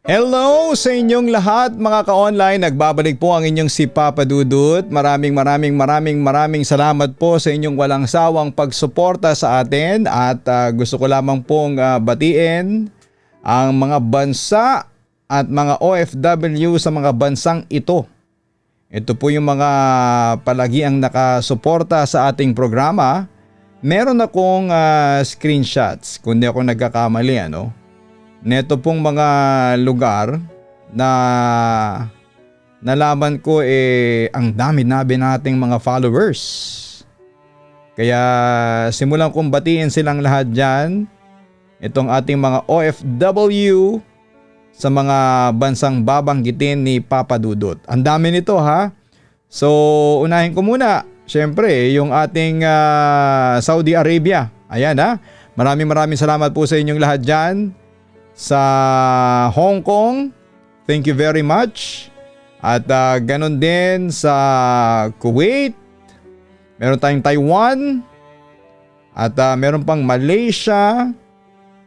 Hello sa inyong lahat mga ka-online. Nagbabalik po ang inyong si Papa Dudut. Maraming salamat po sa inyong walang sawang pagsuporta sa atin at gusto ko lamang pong batiin ang mga bansa at mga OFW sa mga bansang ito. Ito po yung mga palagi ang nakasuporta sa ating programa. Meron akong screenshots kung di ako nagkakamali neto pong mga lugar na nalaman ko ang dami nating mga followers. Kaya simulan kong batiin silang lahat dyan. Itong ating mga OFW sa mga bansang babanggitin ni Papa Dudut. Ang dami nito ha. So unahin ko muna. Siyempre yung ating Saudi Arabia. Ayan ha. Maraming salamat po sa inyong lahat dyan. Sa Hong Kong, thank you very much. At ganon din sa Kuwait, meron tayong Taiwan, at meron pang Malaysia.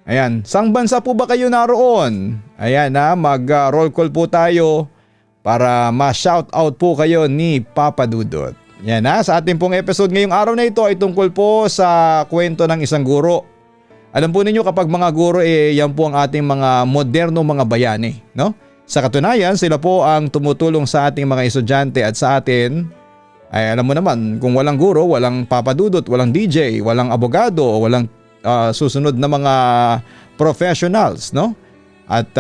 Ayan, saang bansa po ba kayo naroon? Ayan mag-roll call po tayo para ma-shoutout po kayo ni Papa Dudut. Yan sa ating pong episode ngayong araw na ito ay tungkol po sa kwento ng isang guro. Alam po ninyo kapag mga guro yan po ang ating mga modernong mga bayani, no? Sa katunayan, sila po ang tumutulong sa ating mga estudyante at sa atin ay alam mo naman kung walang guro, walang Papa Dudut, walang DJ, walang abogado, walang susunod na mga professionals, no? At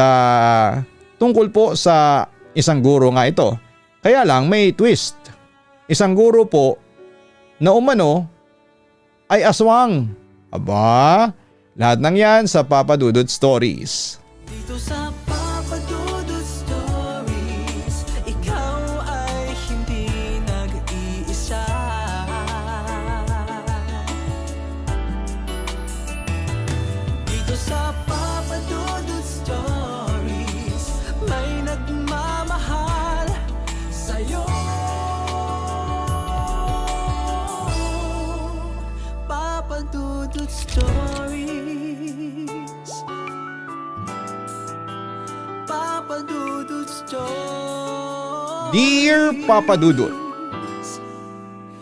tungkol po sa isang guro nga ito. Kaya lang may twist. Isang guro po na umano ay aswang. Aba, lahat ng yan sa Papa Dudut Stories. Dito sa Papa Dudut Stories, ikaw ay hindi nag-iisa. Dito sa Papa Dudut Stories, may nagmamahal sa'yo. Papa Dudut Stories. Dear Papa Dudut,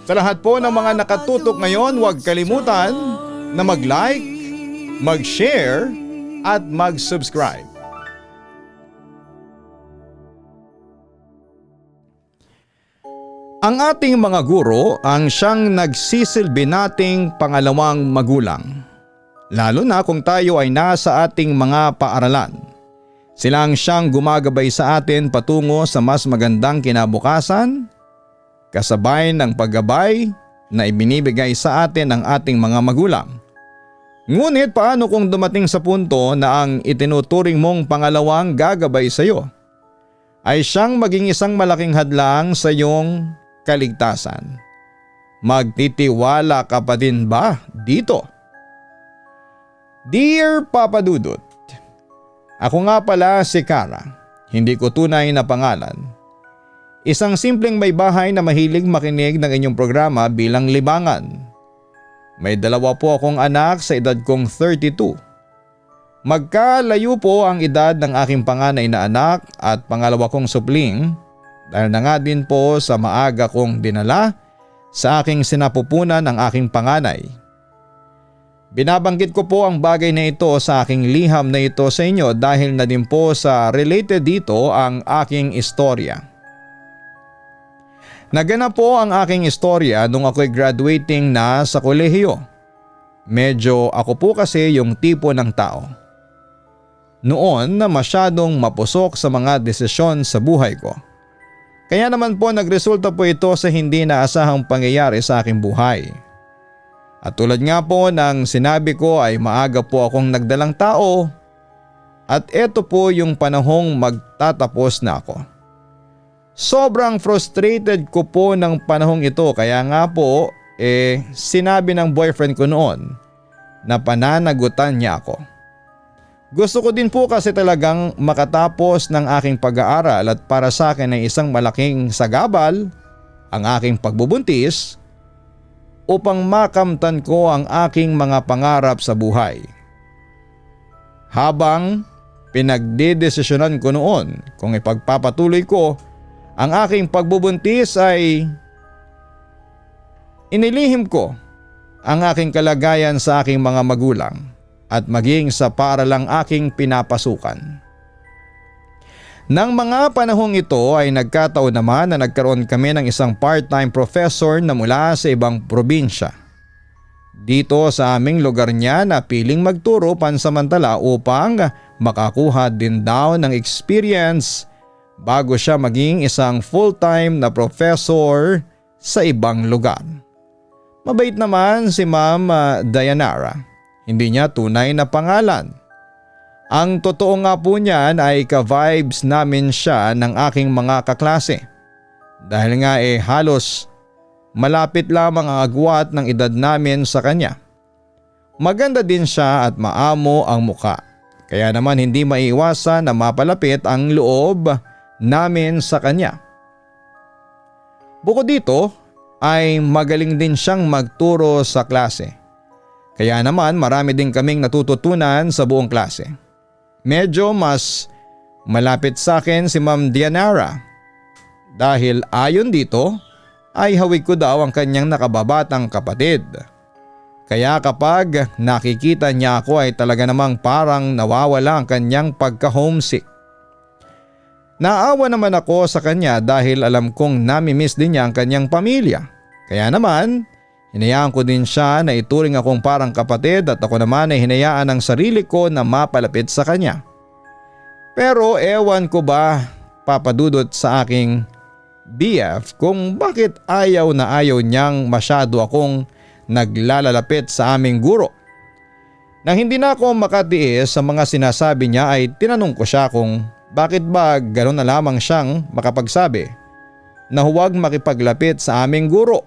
sa lahat po ng mga nakatutok ngayon, huwag kalimutan na mag-like, mag-share at mag-subscribe. Ang ating mga guro ang siyang nagsisilbi nating pangalawang magulang, lalo na kung tayo ay nasa ating mga paaralan. Sila ang siyang gumagabay sa atin patungo sa mas magandang kinabukasan, kasabay ng paggabay na ibinibigay sa atin ng ating mga magulang. Ngunit paano kung dumating sa punto na ang itinuturing mong pangalawang gagabay sa iyo ay siyang maging isang malaking hadlang sa iyong kaligtasan? Magtitiwala ka pa din ba dito? Dear Papa Dudut, ako nga pala si Kara, hindi ko tunay na pangalan. Isang simpleng may bahay na mahilig makinig ng inyong programa bilang libangan. May dalawa po akong anak sa edad kong 32. Magkalayo po ang edad ng aking panganay na anak at pangalawa kong supling dahil na nga din po sa maaga kong dinala sa aking sinapupunan ng aking panganay. Binabanggit ko po ang bagay na ito sa aking liham na ito sa inyo dahil na din po sa related dito ang aking istorya. Naganap po ang aking istorya nung ako'y graduating na sa kolehiyo. Medyo ako po kasi yung tipo ng tao noon na masyadong mapusok sa mga desisyon sa buhay ko. Kaya naman po nagresulta po ito sa hindi naasahang pangyayari sa aking buhay. At tulad nga po ng sinabi ko ay maaga po akong nagdalang tao at eto po yung panahong magtatapos na ako. Sobrang frustrated ko po ng panahong ito kaya nga po sinabi ng boyfriend ko noon na pananagutan niya ako. Gusto ko din po kasi talagang makatapos ng aking pag-aaral at para sa akin ay isang malaking sagabal ang aking pagbubuntis upang makamtan ko ang aking mga pangarap sa buhay. Habang pinagdedesisyonan ko noon kung ipagpapatuloy ko ang aking pagbubuntis ay inilihim ko ang aking kalagayan sa aking mga magulang at maging sa paaralang aking pinapasukan. Nang mga panahong ito ay nagkataon naman na nagkaroon kami ng isang part-time professor na mula sa ibang probinsya. Dito sa aming lugar niya na piling magturo pansamantala upang makakuha din daw ng experience bago siya maging isang full-time na professor sa ibang lugar. Mabait naman si Ma'am Dayanara. Hindi niya tunay na pangalan. Ang totoo nga po niyan ay ka-vibes namin siya ng aking mga kaklase. Dahil nga halos malapit lamang ang agwat ng edad namin sa kanya. Maganda din siya at maamo ang muka. Kaya naman hindi maiiwasan na mapalapit ang loob namin sa kanya. Bukod dito ay magaling din siyang magturo sa klase. Kaya naman marami din kaming natututunan sa buong klase. Medyo mas malapit sa akin si Ma'am Dayanara. Dahil ayon dito ay hawig ko daw ang kanyang nakababatang kapatid. Kaya kapag nakikita niya ako ay talaga namang parang nawawala ang kanyang pagka-homesick. Naawa naman ako sa kanya dahil alam kong namimiss din niya ang kanyang pamilya. Kaya naman, hinayaan ko din siya na ituring akong parang kapatid at ako naman ay hinayaan ang sarili ko na mapalapit sa kanya. Pero ewan ko ba papadudot sa aking BF kung bakit ayaw na ayaw niyang masyado akong naglalalapit sa aming guro. Nang hindi na ako makatiis sa mga sinasabi niya ay tinanong ko siya kung bakit ba gano'n na lamang siyang makapagsabi na huwag makipaglapit sa aming guro.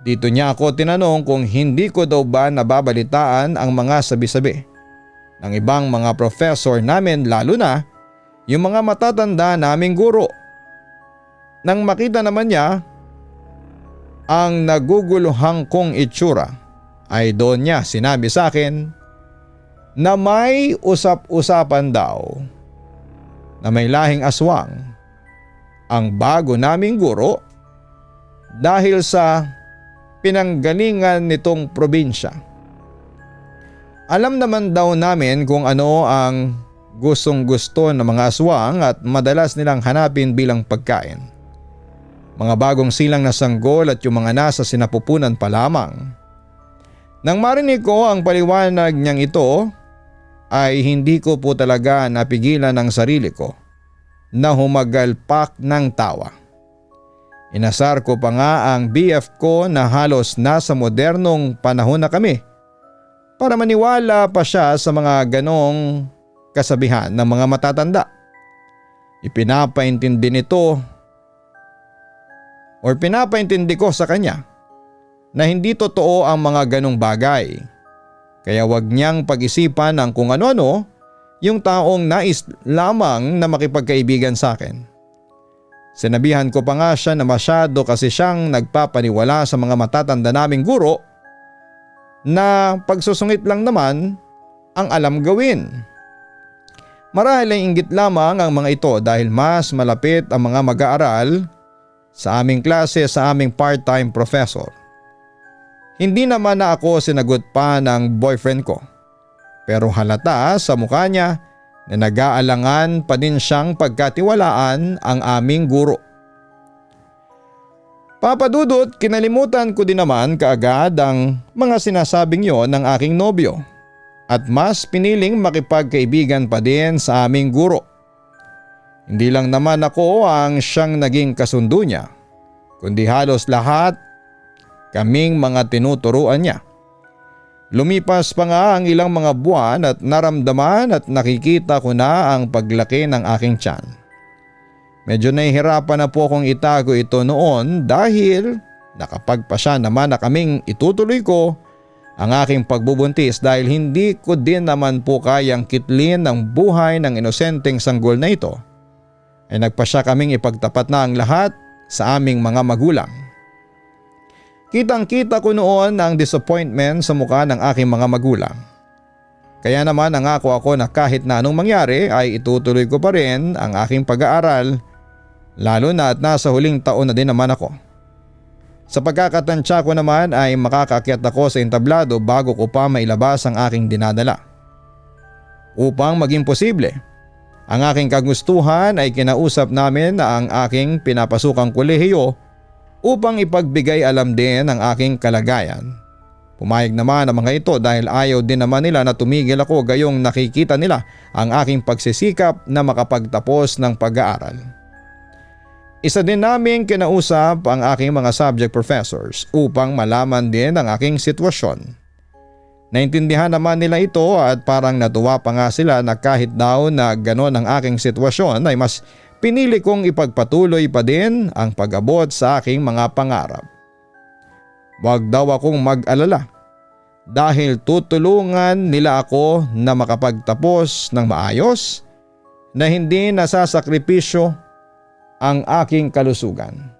Dito niya ako tinanong kung hindi ko daw ba nababalitaan ang mga sabi-sabi ng ibang mga professor namin, lalo na yung mga matatanda naming guro. Nang makita naman niya ang naguguluhang kong itsura ay doon niya sinabi sa akin na may usap-usapan daw na may lahing aswang ang bago naming guro dahil sa pinanggalingan nitong probinsya. Alam naman daw namin kung ano ang gustong gusto ng mga aswang at madalas nilang hanapin bilang pagkain. Mga bagong silang na sanggol at yung mga nasa sinapupunan pa lamang. Nang marinig ko ang paliwanag niyang ito ay hindi ko po talaga napigilan ang sarili ko na humagalpak ng tawa. Inasar ko pa nga ang BF ko na halos nasa modernong panahon na kami para maniwala pa siya sa mga ganong kasabihan ng mga matatanda. Pinapaintindi ko sa kanya na hindi totoo ang mga ganong bagay. Kaya wag niyang pag-isipan ng kung ano-ano yung taong nais lamang na makipagkaibigan sa akin. Sinabihan ko pa nga siya na masyado kasi siyang nagpapaniwala sa mga matatanda naming guro na pagsusungit lang naman ang alam gawin. Marahil ay inggit lamang ang mga ito dahil mas malapit ang mga mag-aaral sa aming klase sa aming part-time professor. Hindi naman na ako sinagot pa ng boyfriend ko. Pero halata sa mukha niya na nag-aalangan pa din siyang pagkatiwalaan ang aming guro. Papadudot, kinalimutan ko din naman kaagad ang mga sinasabing yon ng aking nobyo at mas piniling makipagkaibigan pa din sa aming guro. Hindi lang naman ako ang siyang naging kasundo niya, kundi halos lahat kaming mga tinuturuan niya. Lumipas pa nga ang ilang mga buwan at naramdaman at nakikita ko na ang paglaki ng aking tiyan. Medyo nahihirapan na po akong itago ito noon dahil nakapagpasya naman na kaming itutuloy ko ang aking pagbubuntis dahil hindi ko din naman po kayang kitlin ang buhay ng inosenteng sanggol na ito. Ay nagpasya kaming ipagtapat na ang lahat sa aming mga magulang. Kitang-kita ko noon ang disappointment sa mukha ng aking mga magulang. Kaya naman nangako ako na kahit na anong mangyari ay itutuloy ko pa rin ang aking pag-aaral, lalo na at nasa huling taon na din naman ako. Sa pagkakatansya ko naman ay makakaakyat ako sa entablado bago ko pa mailabas ang aking dinadala. Upang maging posible, ang aking kagustuhan ay kinausap namin na ang aking pinapasukang kolehiyo upang ipagbigay alam din ang aking kalagayan. Pumayag naman ang mga ito dahil ayaw din naman nila na tumigil ako gayong nakikita nila ang aking pagsisikap na makapagtapos ng pag-aaral. Isa din naming kinausap ang aking mga subject professors upang malaman din ang aking sitwasyon. Naintindihan naman nila ito at parang natuwa pa nga sila na kahit daw na ganon ang aking sitwasyon ay mas pinili kong ipagpatuloy pa din ang pag-abot sa aking mga pangarap. Wag daw akong mag-alala dahil tutulungan nila ako na makapagtapos ng maayos na hindi nasasakripisyo ang aking kalusugan.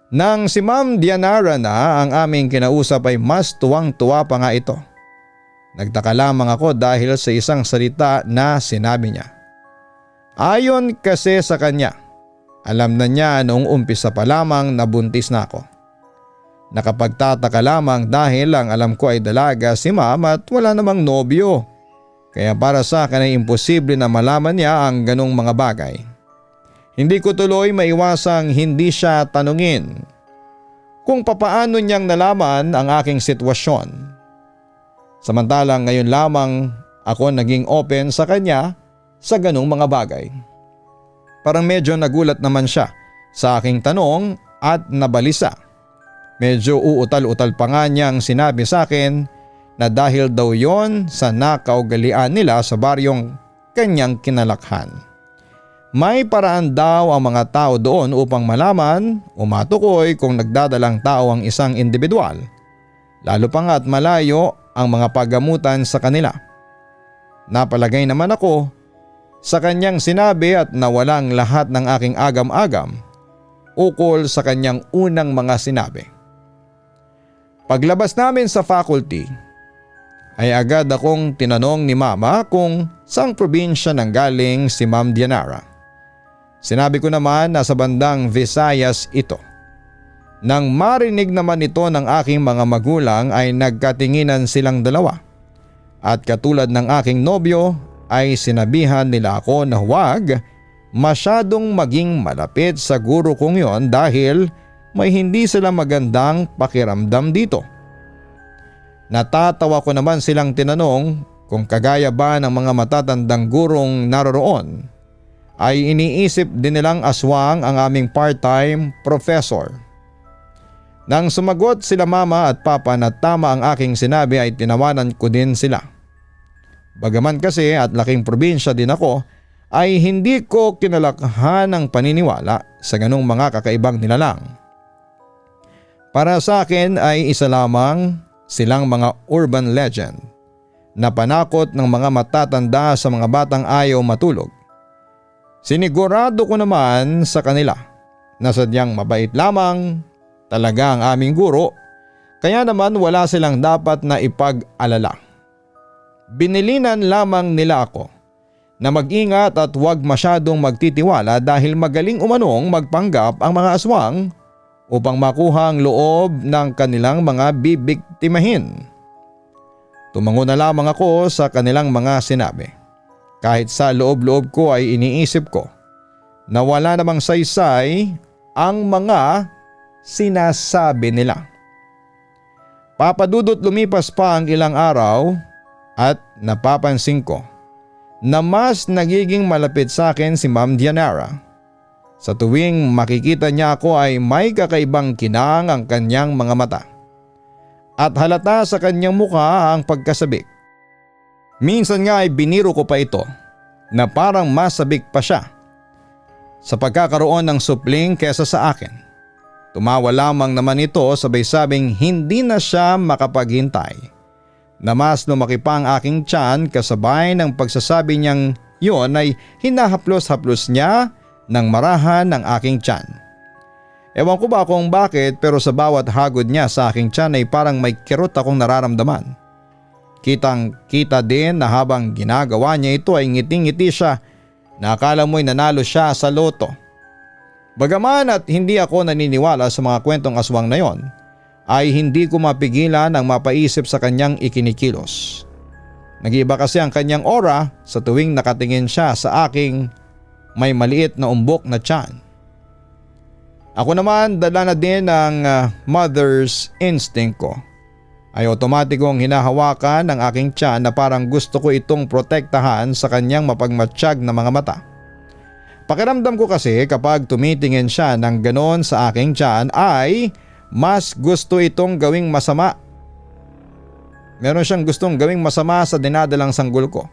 Nang si Ma'am Dianara na ang aming kinausap ay mas tuwang-tuwa pa nga ito. Nagtaka lamang ako dahil sa isang salita na sinabi niya. Ayon kasi sa kanya, alam na niya noong umpisa pa lamang na buntis na ako. Nakapagtataka lamang dahil ang alam ko ay dalaga si Ma'am at wala namang nobyo. Kaya para sa akin ay imposible na malaman niya ang ganong mga bagay. Hindi ko tuloy maiwasang hindi siya tanungin kung papaano niyang nalaman ang aking sitwasyon. Samantalang ngayon lamang ako naging open sa kanya sa ganong mga bagay. Parang medyo nagulat naman siya sa aking tanong at nabalisa. Medyo uutal-utal pa nga niyang sinabi sa akin na dahil daw yon sa nakaugalian nila sa baryong kanyang kinalakhan. May paraan daw ang mga tao doon upang malaman o matukoy kung nagdadalang tao ang isang individual, lalo pa nga at malayo ang mga paggamutan sa kanila. Napalagay naman ako sa kanyang sinabi at nawalang lahat ng aking agam-agam ukol sa kanyang unang mga sinabi. Paglabas namin sa faculty ay agad akong tinanong ni Mama kung saang probinsya nanggaling si Ma'am Dianara. Sinabi ko naman na sa bandang Visayas ito. Nang marinig naman ito ng aking mga magulang ay nagkatinginan silang dalawa. At katulad ng aking nobyo ay sinabihan nila ako na huwag masyadong maging malapit sa guro kong yon dahil may hindi sila magandang pakiramdam dito. Natatawa ko naman silang tinanong kung kagaya ba ng mga matatandang gurong naroroon ay iniisip din nilang aswang ang aming part-time professor. Nang sumagot sila Mama at Papa na tama ang aking sinabi ay tinawanan ko din sila. Bagaman kasi at laking probinsya din ako ay hindi ko kinalakhan ng paniniwala sa ganong mga kakaibang nilalang. Para sa akin ay isa lamang silang mga urban legend na panakot ng mga matatanda sa mga batang ayaw matulog. Sinigurado ko naman sa kanila na sadyang mabait lamang talaga ang aming guro, kaya naman wala silang dapat na ipag-alala. Binilinan lamang nila ako na mag-ingat at huwag masyadong magtitiwala dahil magaling umanong magpanggap ang mga aswang upang makuha ang loob ng kanilang mga bibiktimahin. Tumango na lamang ako sa kanilang mga sinabi. Kahit sa loob-loob ko ay iniisip ko na wala namang saysay ang mga sinasabi nila. Papadudot lumipas pa ang ilang araw at napapansin ko na mas nagiging malapit sa akin si Ma'am Dianara. Sa tuwing makikita niya ako ay may kakaibang kinang ang kanyang mga mata. At halata sa kanyang mukha ang pagkasabik. Minsan nga ay biniro ko pa ito na parang masabik pa siya sa pagkakaroon ng supling kesa sa akin. Tumawa lamang naman ito sabay sabing hindi na siya makapaghintay. Na mas lumaki pa ang aking tiyan kasabay ng pagsasabi niyang yun ay hinahaplos-haplos niya ng marahan ng aking tiyan. Ewan ko ba kung bakit pero sa bawat hagod niya sa aking tiyan ay parang may kirot akong nararamdaman. Kitang kita din na habang ginagawa niya ito ay ngiting-ngiti siya na akala mo'y nanalo siya sa loto. Bagaman at hindi ako naniniwala sa mga kwentong aswang na yon, ay hindi ko mapigilan ang mapaisip sa kanyang ikinikilos. Nag-iba kasi ang kanyang aura sa tuwing nakatingin siya sa aking may maliit na umbok na tiyan. Ako naman dala na din ng mother's instinct ko. Ay otomatikong hinahawakan ng aking tiyan na parang gusto ko itong protektahan sa kanyang mapagmatsyag na mga mata. Pakiramdam ko kasi kapag tumitingin siya ng ganon sa aking tiyan ay mas gusto itong gawing masama. Meron siyang gustong gawing masama sa dinadalang sanggol ko.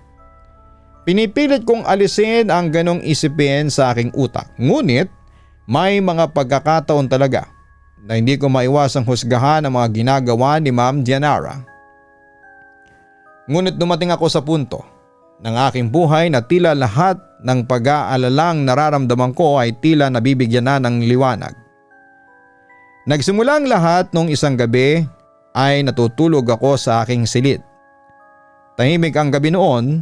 Pinipilit kong alisin ang ganong isipin sa aking utak. Ngunit may mga pagkakataon talaga na hindi ko maiwasang husgahan ang mga ginagawa ni Ma'am Dianara. Ngunit dumating ako sa punto ng aking buhay na tila lahat ng pag-aalalang nararamdaman ko ay tila nabibigyan na ng liwanag. Nagsimula ang lahat nung isang gabi ay natutulog ako sa aking silid. Tahimik ang gabi noon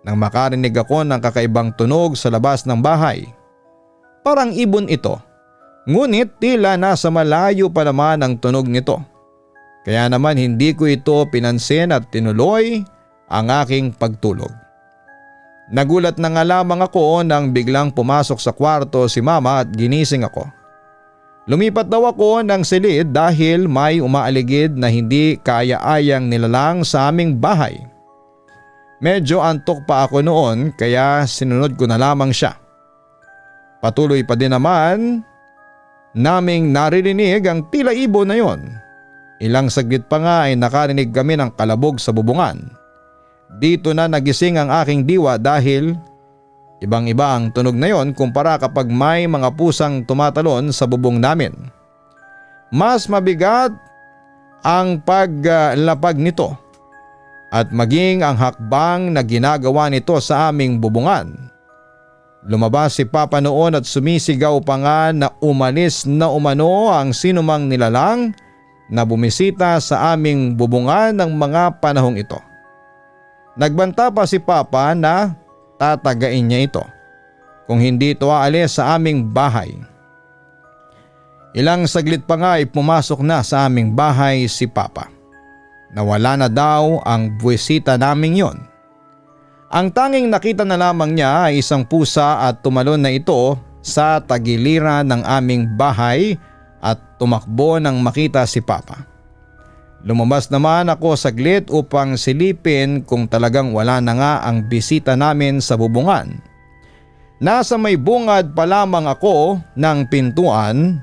nang makarinig ako ng kakaibang tunog sa labas ng bahay. Parang ibon ito, ngunit tila nasa malayo pa naman ang tunog nito. Kaya naman hindi ko ito pinansin at tinuloy ang aking pagtulog. Nagulat na nga lamang ako nang biglang pumasok sa kwarto si Mama at ginising ako. Lumipat daw ako ng silid dahil may umaaligid na hindi kaya-ayang nilalang sa aming bahay. Medyo antok pa ako noon kaya sinunod ko na lamang siya. Patuloy pa din naman naming naririnig ang tila ibon na yon. Ilang saglit pa nga ay nakarinig kami ng kalabog sa bubungan. Dito na nagising ang aking diwa dahil ibang-iba ang tunog na yon kumpara kapag may mga pusang tumatalon sa bubong namin. Mas mabigat ang paglapag nito at maging ang hakbang na ginagawa nito sa aming bubungan. Lumabas si Papa noon at sumisigaw pa nga na umalis na umano ang sinumang nilalang na bumisita sa aming bubungan ng mga panahong ito. Nagbanta pa si Papa na tatagain niya ito kung hindi ito aalis sa aming bahay. Ilang saglit pa nga ay pumasok na sa aming bahay si Papa. Nawala na daw ang buwisita naming yon. Ang tanging nakita na lamang niya ay isang pusa at tumalon na ito sa tagiliran ng aming bahay at tumakbo nang makita si Papa. Lumabas naman ako saglit upang silipin kung talagang wala na nga ang bisita namin sa bubungan. Nasa may bungad pa lamang ako ng pintuan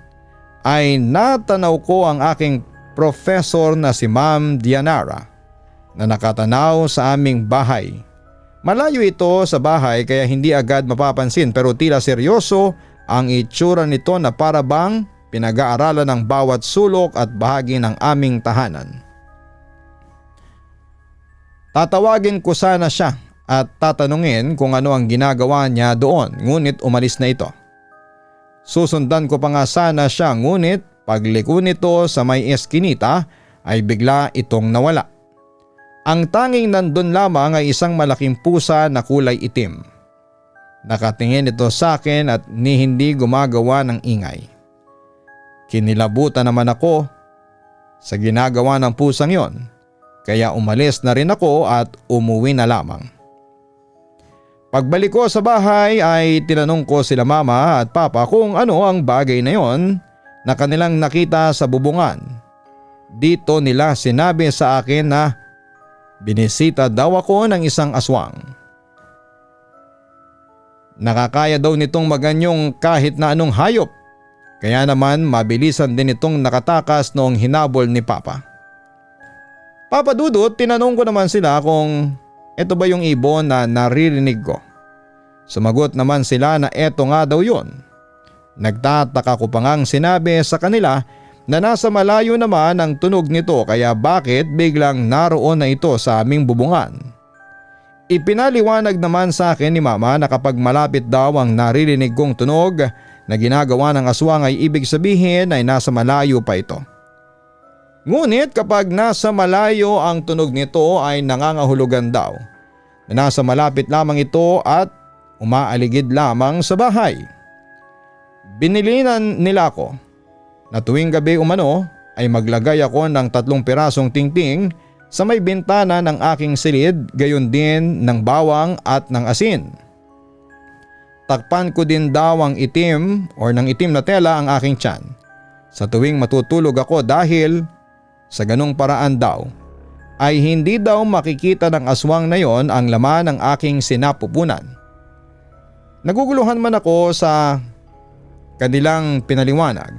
ay natanaw ko ang aking professor na si Ma'am Dianara na nakatanaw sa aming bahay. Malayo ito sa bahay kaya hindi agad mapapansin pero tila seryoso ang itsura nito na para bang pinag-aaralan ng bawat sulok at bahagi ng aming tahanan. Tatawagin ko sana siya at tatanungin kung ano ang ginagawa niya doon ngunit umalis na ito. Susundan ko pa nga sana siya ngunit pagliko nito sa may eskinita ay bigla itong nawala. Ang tanging nandun lamang ay isang malaking pusa na kulay itim. Nakatingin ito sa akin at hindi gumagawa ng ingay. Kinilabutan naman ako sa ginagawa ng pusang yon, kaya umalis na rin ako at umuwi na lamang. Pagbalik ko sa bahay ay tinanong ko sila Mama at Papa kung ano ang bagay na yon na kanilang nakita sa bubungan. Dito nila sinabi sa akin na binisita daw ako ng isang aswang. Nakakaya daw nitong maganyong kahit na anong hayop. Kaya naman mabilisan din itong nakatakas noong hinabol ni Papa. Papa Dudut, tinanong ko naman sila kung ito ba yung ibon na naririnig ko. Sumagot naman sila na eto nga daw yun. Nagtataka ko pa ngang sinabi sa kanila na nasa malayo naman ang tunog nito kaya bakit biglang naroon na ito sa aming bubungan. Ipinaliwanag naman sa akin ni Mama na kapag malapit daw ang naririnig kong tunog na ginagawa ng aswang ay ibig sabihin ay nasa malayo pa ito. Ngunit kapag nasa malayo ang tunog nito ay nangangahulugan daw na nasa malapit lamang ito at umaaligid lamang sa bahay. Binilinan nila ako na tuwing gabi umano ay maglagay ako ng 3 pirasong tingting sa may bintana ng aking silid, gayon din ng bawang at ng asin. Takpan ko din daw ng itim na tela ang aking tiyan sa tuwing matutulog ako dahil sa ganong paraan daw ay hindi daw makikita ng aswang na yon ang laman ng aking sinapupunan. Naguguluhan man ako sa kanilang pinaliwanag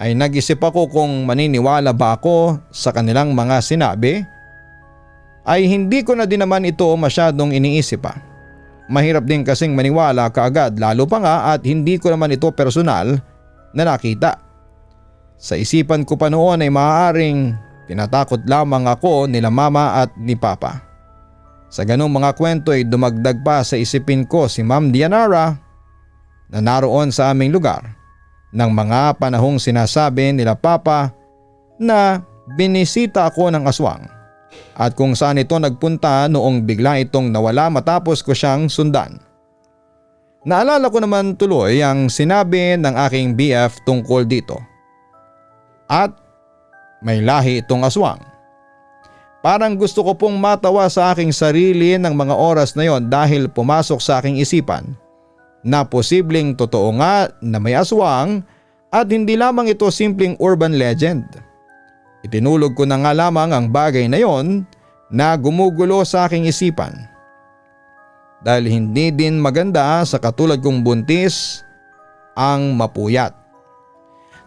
ay nag-isip ako kung maniniwala ba ako sa kanilang mga sinabi ay hindi ko na din naman ito masyadong iniisip pa. Mahirap din kasing maniwala kaagad lalo pa nga at hindi ko naman ito personal na nakita. Sa isipan ko pa noon ay maaaring tinatakot lamang ako nila mama at ni papa. Sa ganong mga kwento ay dumagdag pa sa isipin ko si Ma'am Dianara na naroon sa aming lugar ng mga panahong sinasabi nila papa na binisita ako ng aswang at kung saan ito nagpunta noong bigla itong nawala matapos ko siyang sundan. Naalala ko naman tuloy ang sinabi ng aking BF tungkol dito. At may lahi itong aswang. Parang gusto ko pong matawa sa aking sarili ng mga oras na yon dahil pumasok sa aking isipan na posibleng totoo nga na may aswang at hindi lamang ito simpleng urban legend. Itinulog ko na nga lamang ang bagay na yon na gumugulo sa aking isipan. Dahil hindi din maganda sa katulad kong buntis ang mapuyat.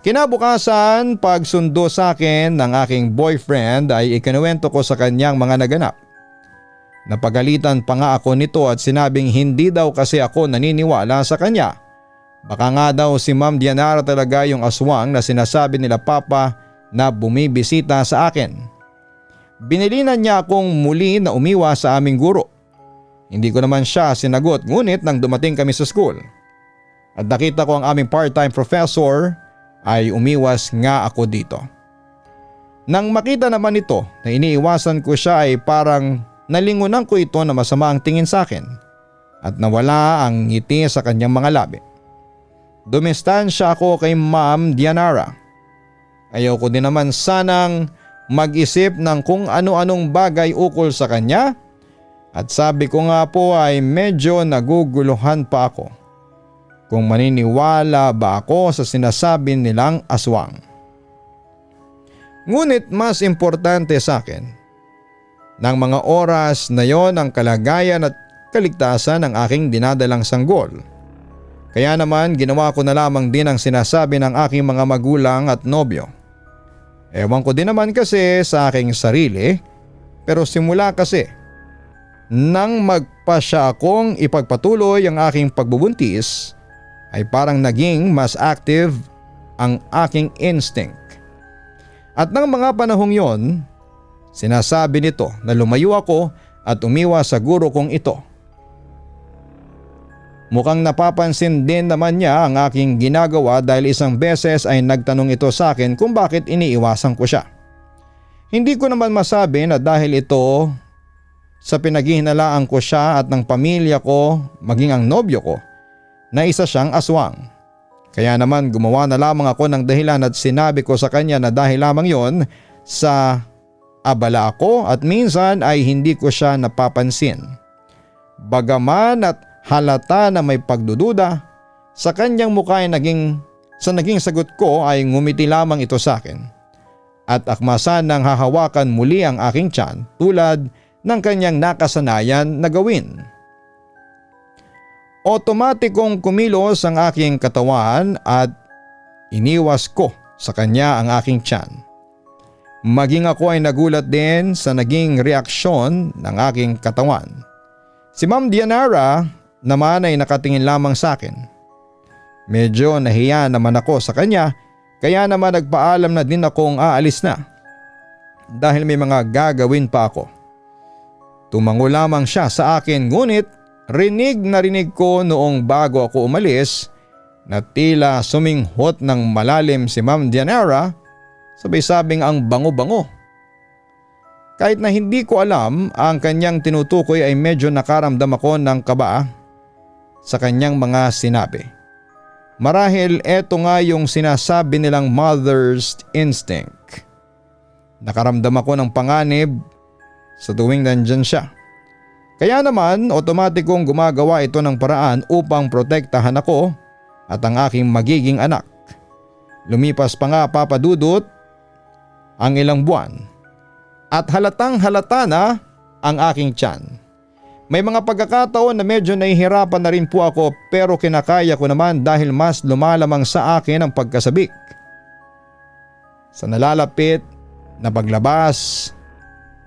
Kinabukasan, pagsundo sa akin ng aking boyfriend ay ikinuwento ko sa kanyang mga naganap. Napagalitan pa nga ako nito at sinabing hindi daw kasi ako naniniwala sa kanya. Baka nga daw si Ma'am Dianara talaga yung aswang na sinasabi nila papa na bumibisita sa akin. Binilinan niya akong muli na umiwas sa aming guro. Hindi ko naman siya sinagot ngunit nang dumating kami sa school at nakita ko ang aming part-time professor ay umiwas nga ako dito. Nang makita naman ito na iniiwasan ko siya ay parang nalingunan ko ito na masama ang tingin sa akin at nawala ang ngiti sa kanyang mga labi. Dumistansya ako kay Ma'am Dianara. Ayaw ko din naman sanang mag-isip ng kung ano-anong bagay ukol sa kanya at sabi ko nga po ay medyo naguguluhan pa ako kung maniniwala ba ako sa sinasabi nilang aswang. Ngunit mas importante sa akin ng mga oras na yon ang kalagayan at kaligtasan ng aking dinadalang sanggol. Kaya naman ginawa ko na lamang din ang sinasabi ng aking mga magulang at nobyo. Ewan ko din naman kasi sa aking sarili pero simula kasi nang magpasya akong ipagpatuloy ang aking pagbubuntis ay parang naging mas active ang aking instinct. At ng mga panahong yon, sinasabi nito na lumayo ako at umiwas sa guro kong ito. Mukhang napapansin din naman niya ang aking ginagawa dahil isang beses ay nagtanong ito sa akin kung bakit iniiwasan ko siya. Hindi ko naman masabi na dahil ito sa pinaghihinalaan ko siya at ng pamilya ko maging ang nobyo ko na isa siyang aswang. Kaya naman gumawa na lamang ako ng dahilan at sinabi ko sa kanya na dahil lamang yon sa abala ako at minsan ay hindi ko siya napapansin. Bagaman at halata na may pagdududa sa kanyang mukha ay naging sagot ko ay ngumiti lamang ito sa akin. At akmasan nang hahawakan muli ang aking tiyan tulad ng kanyang nakasanayan na gawin. Otomatikong kumilos ang aking katawan at iniwas ko sa kanya ang aking tiyan. Maging ako ay nagulat din sa naging reaksyon ng aking katawan. Si Ma'am Dianara naman ay nakatingin lamang sa akin. Medyo nahiya naman ako sa kanya kaya naman nagpaalam na din akong aalis na dahil may mga gagawin pa ako. Tumango lamang siya sa akin ngunit rinig na rinig ko noong bago ako umalis na tila suminghot ng malalim si Ma'am Dianara Sabay sabing ang bango-bango. Kahit na hindi ko alam ang kanyang tinutukoy ay medyo nakaramdam ako ng kaba sa kanyang mga sinabi. Marahil eto nga yung sinasabi nilang mother's instinct. Nakaramdam ako ng panganib sa tuwing nandyan siya. Kaya naman otomatikong gumagawa ito ng paraan upang protektahan ako at ang aking magiging anak. Lumipas pa nga Papa Dudut ang ilang buwan. At halatang halata na ang aking tiyan. May mga pagkakataon na medyo nahihirapan na rin po ako pero kinakaya ko naman dahil mas lumalamang sa akin ang pagkasabik. Sa nalalapit na paglabas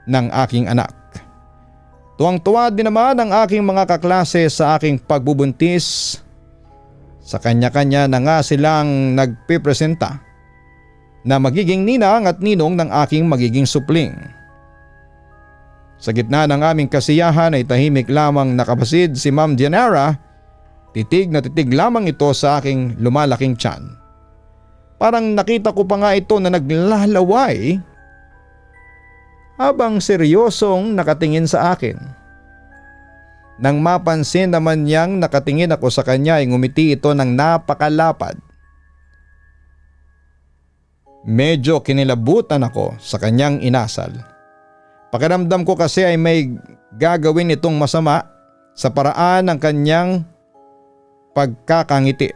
ng aking anak. Tuwang-tuwa din naman ang aking mga kaklase sa aking pagbubuntis. Sa kanya-kanya na nga silang nagpipresenta na magiging ninang at ninong ng aking magiging supling. Sa gitna ng aming kasiyahan ay tahimik lamang nakabasid si Ma'am Dianara, titig na titig lamang ito sa aking lumalaking tiyan. Parang nakita ko pa nga ito na naglalaway habang seryosong nakatingin sa akin. Nang mapansin naman niyang nakatingin ako sa kanya ay ngumiti ito ng napakalapad. Medyo kinilabutan ako sa kanyang inasal. Pakiramdam ko kasi ay may gagawin itong masama sa paraan ng kanyang pagkakangiti.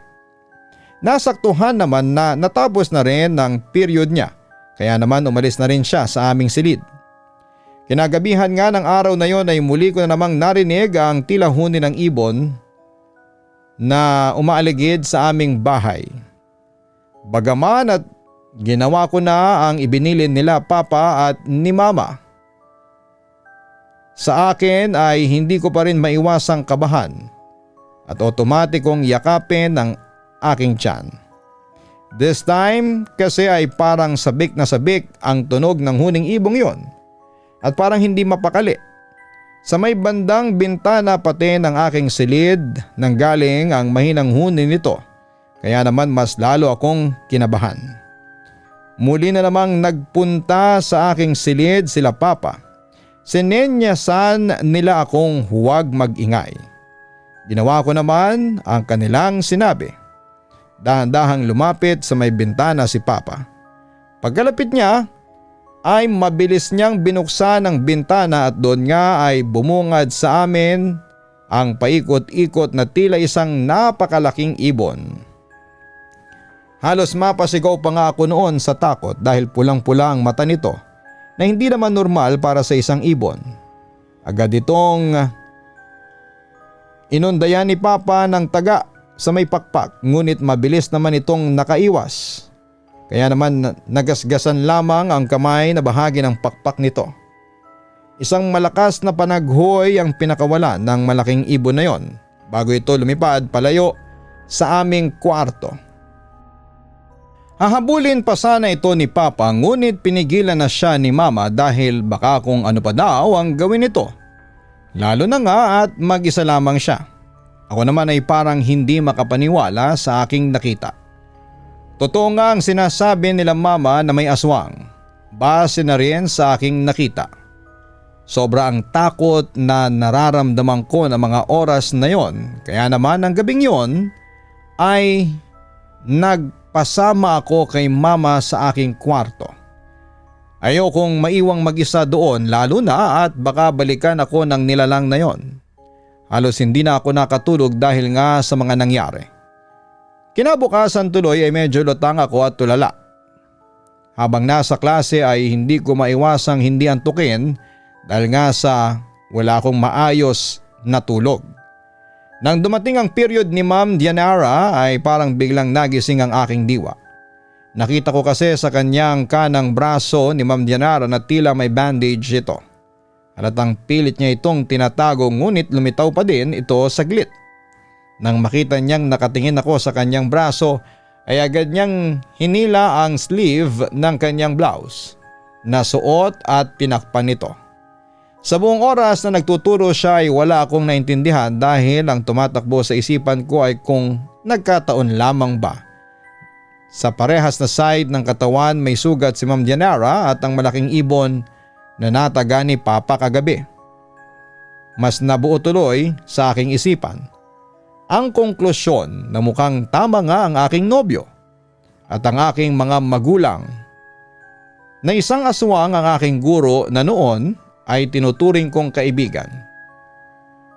Nasaktuhan naman na natapos na rin ang period niya kaya naman umalis na rin siya sa aming silid. Kinagabihan nga ng araw na yon ay muli ko na namang narinig ang tila huni ng ibon na umaaligid sa aming bahay. Bagaman at ginawa ko na ang ibinilin nila Papa at ni Mama. Sa akin ay hindi ko pa rin maiwasang kabahan at otomatikong yakapin ng aking tiyan. This time kasi ay parang sabik na sabik ang tunog ng huning ibong yon at parang hindi mapakali. Sa may bandang bintana pati ng aking silid nang galing ang mahinang huni nito kaya naman mas lalo akong kinabahan. Muli na namang nagpunta sa aking silid sila Papa. Sinenyasan nila akong huwag mag-ingay. Ginawa ko naman ang kanilang sinabi. Dahan-dahang lumapit sa may bintana si Papa. Pagkalapit niya ay mabilis niyang binuksan ang bintana at doon nga ay bumungad sa amin ang paikot-ikot na tila isang napakalaking ibon. Halos mapasigaw pa nga ako noon sa takot dahil pulang-pula ang mata nito na hindi naman normal para sa isang ibon. Agad itong inundayan ni Papa ng taga sa may pakpak ngunit mabilis naman itong nakaiwas. Kaya naman nagasgasan lamang ang kamay na bahagi ng pakpak nito. Isang malakas na panaghoy ang pinakawalan ng malaking ibon na yon bago ito lumipad palayo sa aming kwarto. Hahabulin pa sana ito ni Papa ngunit pinigilan na siya ni Mama dahil baka kung ano pa daw ang gawin nito. Lalo na nga at mag-isa lamang siya. Ako naman ay parang hindi makapaniwala sa aking nakita. Totoo nga ang sinasabi nila Mama na may aswang. Base na rin sa aking nakita. Sobra ang takot na nararamdaman ko ng mga oras na yon kaya naman ang gabing yon ay nagpasama ako kay Mama sa aking kwarto. Ayokong maiwang mag-isa doon lalo na at baka balikan ako ng nilalang na yon. Halos hindi na ako nakatulog dahil nga sa mga nangyari. Kinabukasan tuloy ay medyo lutang ako at tulala. Habang nasa klase ay hindi ko maiwasang hindi antukin dahil nga sa wala akong maayos na tulog. Nang dumating ang period ni Ma'am Dianara ay parang biglang nagising ang aking diwa. Nakita ko kasi sa kanyang kanang braso ni Ma'am Dianara na tila may bandage ito. Halatang pilit niya itong tinatago ngunit lumitaw pa din ito saglit. Nang makita niyang nakatingin ako sa kanyang braso ay agad niyang hinila ang sleeve ng kanyang blouse. Nasuot at tinakpan nito. Sa buong oras na nagtuturo siya ay wala akong naintindihan dahil ang tumatakbo sa isipan ko ay kung nagkataon lamang ba Sa parehas na side ng katawan may sugat si Ma'am Dianara at ang malaking ibon na nataga ni Papa kagabi. Mas nabuo tuloy sa aking isipan ang konklusyon na mukhang tama nga ang aking nobyo at ang aking mga magulang na isang aswang ang aking guro na noon ay tinuturing kong kaibigan.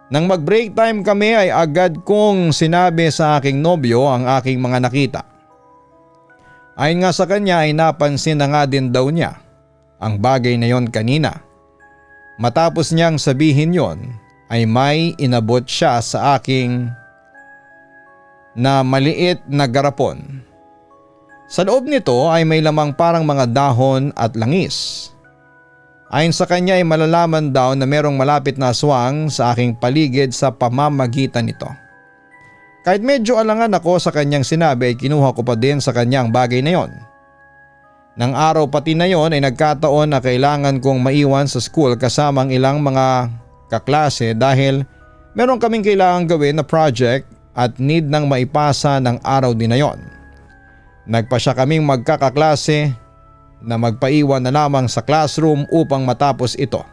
Nang mag-break time kami ay agad kong sinabi sa aking nobyo ang aking mga nakita. Ayon nga sa kanya ay napansin na nga din daw niya ang bagay na yon kanina. Matapos niyang sabihin yon ay may inabot siya sa aking na maliit na garapon. Sa loob nito ay may lamang parang mga dahon at langis. Ayon sa kanya ay malalaman daw na merong malapit na aswang sa aking paligid sa pamamagitan nito. Kahit medyo alangan ako sa kanyang sinabi ay kinuha ko pa din sa kanya ang bagay na yon. Nang araw pati na yon ay nagkataon na kailangan kong maiwan sa school kasama ang ilang mga kaklase dahil meron kaming kailangan gawin na project at need nang maipasa ng araw din na yon. Nagpa siya kaming magkakaklase na magpaiwan na lamang sa classroom upang matapos ito.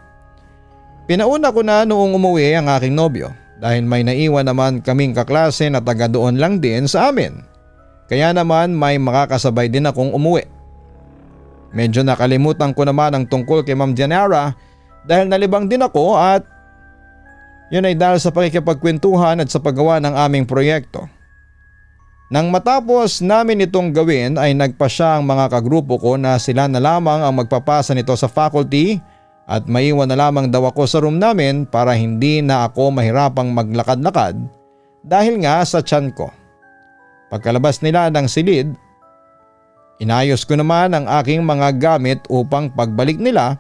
Pinauna ko na noong umuwi ang aking nobyo dahil may naiwan naman kaming kaklase na taga doon lang din sa amin. Kaya naman may makakasabay din akong umuwi. Medyo nakalimutan ko naman ang tungkol kay Ma'am Dianara dahil nalibang din ako at yun ay dahil sa pakikipagkwentuhan at sa paggawa ng aming proyekto. Nang matapos namin itong gawin ay nagpa siya ang mga kagrupo ko na sila na lamang ang magpapasa nito sa faculty at maiwan na lamang daw ako sa room namin para hindi na ako mahirapang maglakad-lakad dahil nga sa tiyan ko. Pagkalabas nila ng silid, inayos ko naman ang aking mga gamit upang pagbalik nila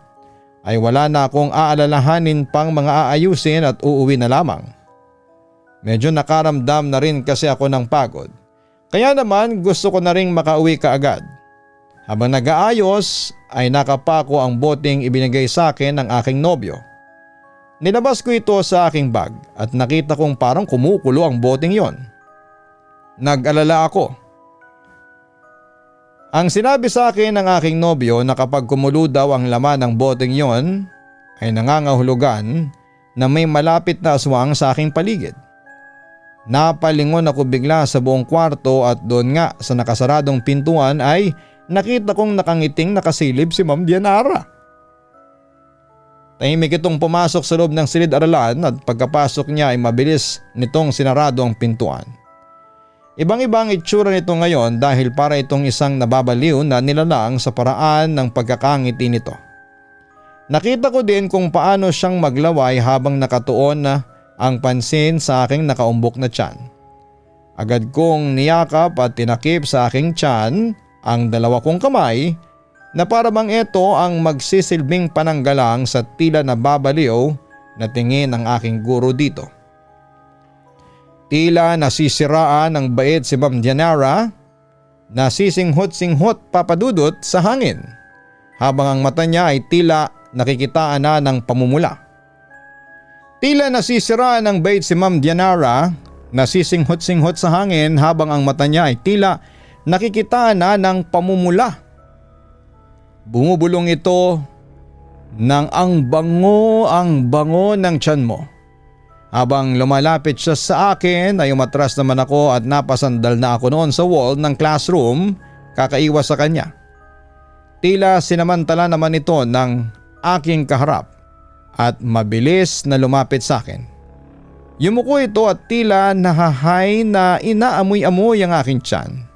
ay wala na akong aalalahanin pang mga aayusin at uuwi na lamang. Medyo nakaramdam na rin kasi ako ng pagod. Kaya naman gusto ko na rin makauwi kaagad. Habang nag-aayos ay nakapako ang boteng ibinigay sa akin ng aking nobyo. Nilabas ko ito sa aking bag at nakita kong parang kumukulo ang boteng yon. Nag-alala ako. Ang sinabi sa akin ng aking nobyo na kapag kumulo daw ang laman ng boteng yon ay nangangahulugan na may malapit na aswang sa aking paligid. Napalingon ako bigla sa buong kwarto at doon nga sa nakasaradong pintuan ay nakita kong nakangiting nakasilip si Ma'am Dianara. Tahimik itong pumasok sa loob ng silid-aralan at pagkapasok niya ay mabilis nitong sinarado ang pintuan. Ibang-ibang itsura nito ngayon dahil para itong isang nababaliw na nilalang sa paraan ng pagkakangiti nito. Nakita ko din kung paano siyang maglaway habang nakatuon na ang pansin sa aking nakaumbok na tiyan. Agad kong niyakap at tinakip sa aking tiyan ang dalawa kong kamay na para bang ito ang magsisilbing pananggalang sa tila nababaliw na tingin ng aking guro dito. Tila nasisiraan ng bait si Ma'am Dianara, nasisinghot-singhot papadudot sa hangin habang ang mata niya ay tila nakikitaan na ng pamumula. Tila nasisiraan ng bait si Ma'am Dianara, nasisinghot-singhot sa hangin habang ang mata niya ay tila nakikitaan na ng pamumula. Bumubulong ito ng ang bango ng tiyan mo. Habang lumalapit siya sa akin ay umatras naman ako at napasandal na ako noon sa wall ng classroom kakaiwas sa kanya. Tila sinamantala naman ito ng aking kaharap at mabilis na lumapit sa akin. Yumuko ito at tila nahahay na inaamoy-amoy ang aking tiyan.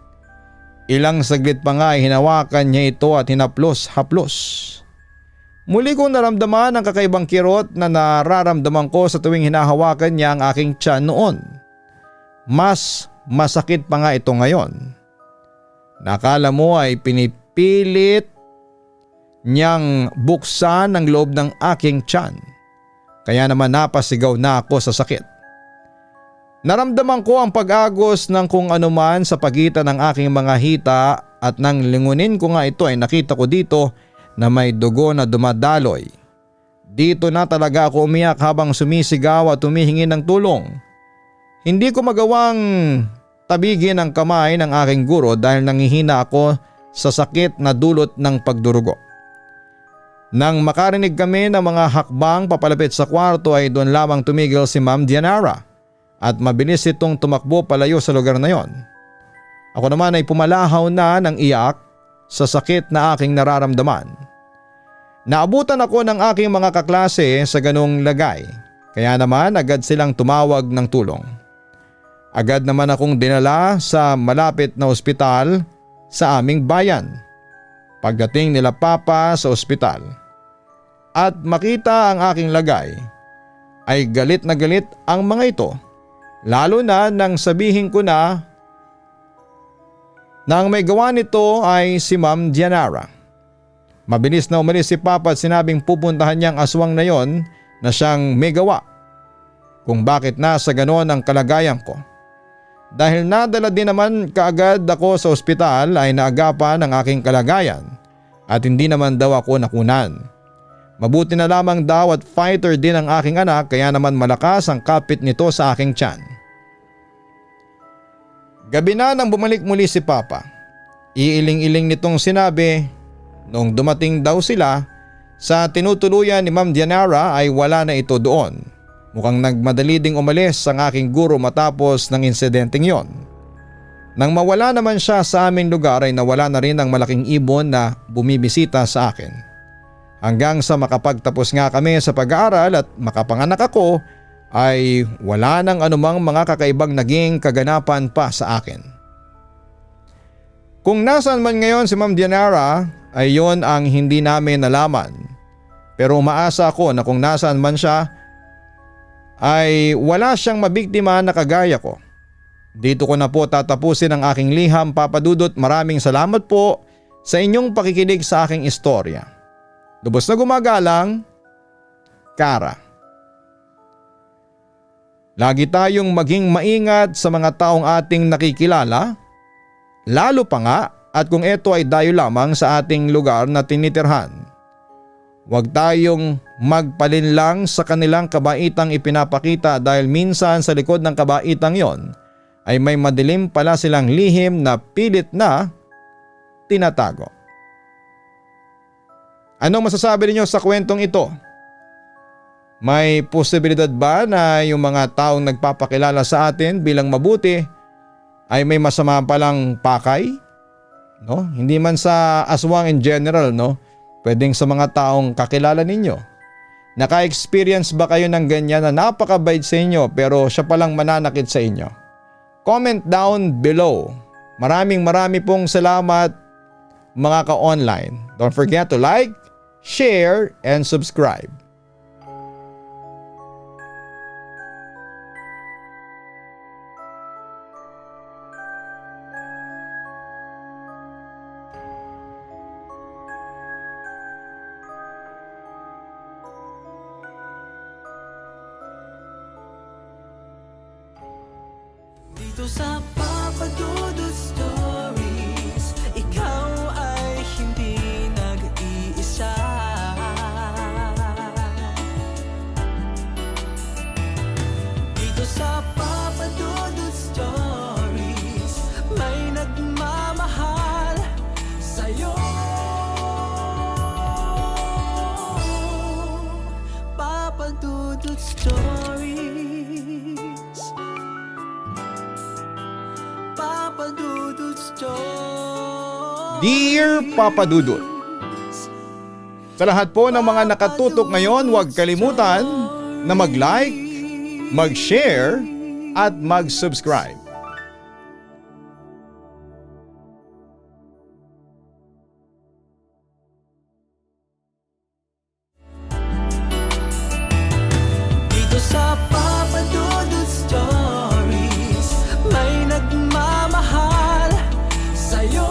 Ilang saglit pa nga ay hinawakan niya ito at hinaplos-haplos. Muli kong naramdaman ang kakaibang kirot na nararamdaman ko sa tuwing hinahawakan niya ang aking tiyan noon. Mas masakit pa nga ito ngayon. Nakala mo ay pinipilit niyang buksan ang loob ng aking tiyan. Kaya naman napasigaw na ako sa sakit. Naramdaman ko ang pag-agos ng kung anuman sa pagitan ng aking mga hita at nang lingunin ko nga ito ay nakita ko dito na may dugo na dumadaloy. Dito na talaga ako umiyak habang sumisigaw at humihingi ng tulong. Hindi ko magawang tabigin ang kamay ng aking guro dahil nangihina ako sa sakit na dulot ng pagdurugo. Nang makarinig kami ng mga hakbang papalapit sa kwarto ay doon lamang tumigil si Ma'am Dianara at mabilis itong tumakbo palayo sa lugar na yon. Ako naman ay pumalahaw na ng iyak sa sakit na aking nararamdaman. Naabutan ako ng aking mga kaklase sa ganong lagay kaya naman agad silang tumawag ng tulong. Agad naman akong dinala sa malapit na ospital sa aming bayan. Pagdating nila Papa sa ospital at makita ang aking lagay ay galit na galit ang mga ito, lalo na nang sabihin ko na ang may gawa nito ay si Ma'am Dianara. Mabilis na umalis si Papa at sinabing pupuntahan niyang aswang na yon na siyang may gawa kung bakit nasa ganon ang kalagayan ko. Dahil nadala din naman kaagad ako sa ospital ay naagapan ang aking kalagayan at hindi naman daw ako nakunan. Mabuti na lamang daw at fighter din ang aking anak kaya naman malakas ang kapit nito sa aking tiyan. Gabi na nang bumalik muli si Papa. Iiling-iling nitong sinabi noong dumating daw sila sa tinutuluyan ni Ma'am Dianara ay wala na ito doon. Mukhang nagmadali ding umalis ang aking guro matapos ng insidenteng yon. Nang mawala naman siya sa aming lugar ay nawala na rin ang malaking ibon na bumibisita sa akin. Hanggang sa makapagtapos nga kami sa pag-aaral at makapanganak ako ay wala nang anumang mga kakaibang naging kaganapan pa sa akin. Kung nasaan man ngayon si Ma'am Dianara ay yon ang hindi namin nalaman. Pero umaasa ako na kung nasaan man siya ay wala siyang mabiktima na kagaya ko. Dito ko na po tatapusin ang aking liham, Papa Dudut. Maraming salamat po sa inyong pakikinig sa aking istorya. Lubos na gumagalang, Kara. Lagi tayong maging maingat sa mga taong ating nakikilala, lalo pa nga at kung ito ay dayo lamang sa ating lugar na tinitirhan. Huwag tayong magpalinlang sa kanilang kabaitang ipinapakita dahil minsan sa likod ng kabaitang yon ay may madilim pala silang lihim na pilit na tinatago. Anong masasabi niyo sa kwentong ito? May posibilidad ba na yung mga taong nagpapakilala sa atin bilang mabuti ay may masama palang pakay? No? Hindi man sa aswang in general, no? Pwedeng sa mga taong kakilala ninyo. Naka-experience ba kayo ng ganyan na napakabait sa inyo pero siya palang mananakit sa inyo? Comment down below. Maraming pong salamat mga ka-online. Don't forget to like, share, and subscribe. Dito sa Papa Dudut Stories, ikaw ay hindi nag-iisa. Dito sa Papa Dudut Stories, may nagmamahal sa'yo. Papa Dudut Stories. Papa Dudut Stories. Dear Papa Dudut, sa lahat po ng mga nakatutok ngayon, huwag kalimutan na mag-like, mag-share at mag-subscribe. Dito sa Papa Dudut Stories, may nagmamahal sa'yo.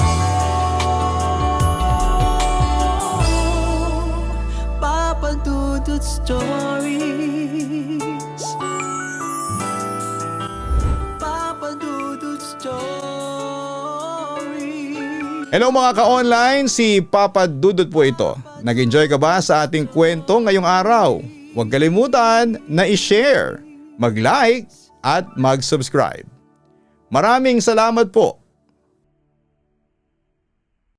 Papa Dudut Stories. Papa Dudut Stories. Hello mga ka-online, si Papa Dudut po ito. Nag-enjoy ka ba sa ating kwento ngayong araw? Huwag kalimutan na i-share, mag-like at mag-subscribe. Maraming salamat po